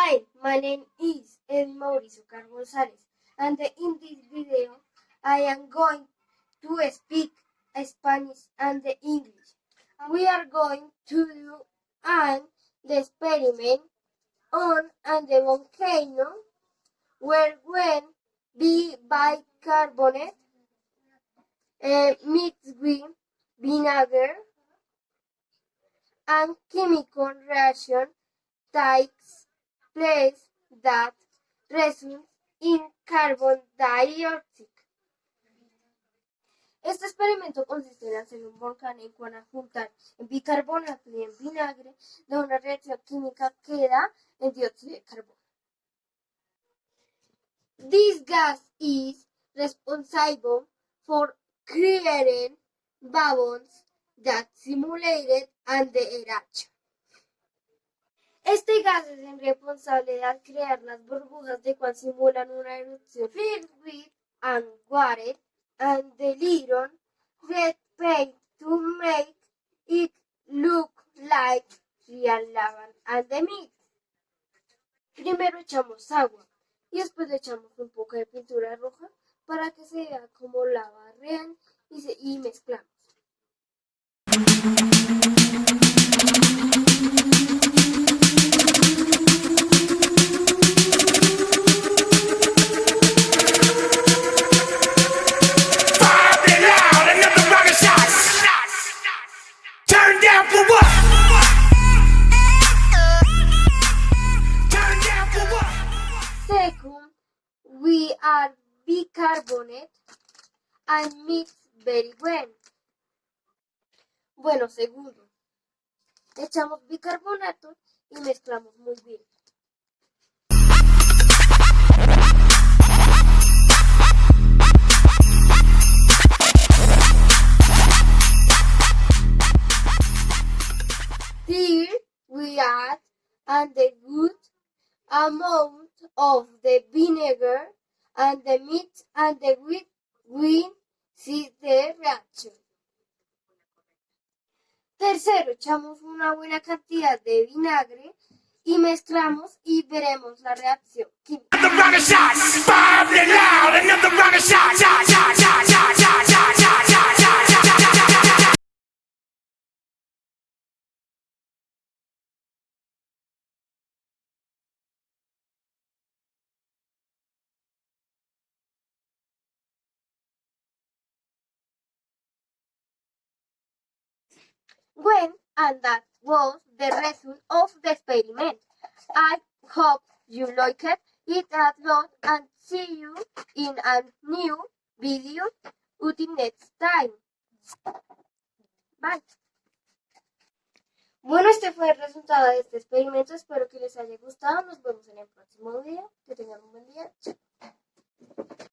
Hi, my name is Mauricio Gonzalez, and in this video I am going to speak Spanish and English. We are going to do an experiment on the volcano where when bicarbonate mixed with vinegar and chemical reaction takes place that results in carbon dioxide. Este experimento consiste en hacer un volcán en cual juntar bicarbonato y vinagre de una reacción química que da el dióxido de carbono. This gas is responsible for creating bubbles that simulated an eruption. Este gas es el responsable de crear las burbujas de cual simulan una erupción filled with and water and the little red paint to make it look like real lava and the meat. Primero echamos agua y después le echamos un poco de pintura roja para que se vea como lava real y mezclamos. Second, we add bicarbonate and mix very well. Bueno, segundo, echamos bicarbonato y mezclamos muy bien. Here we add the good amount of the vinegar and the meat and the wheat see the reaction. Tercero, echamos una buena cantidad de vinagre y mezclamos y veremos la reacción química. When and that was the result of the experiment. I hope you liked it a lot and see you in a new video until next time. Bye. Bueno, este fue el resultado de este experimento. Espero que les haya gustado. Nos vemos en el próximo video. Que tengan un buen día. Chao.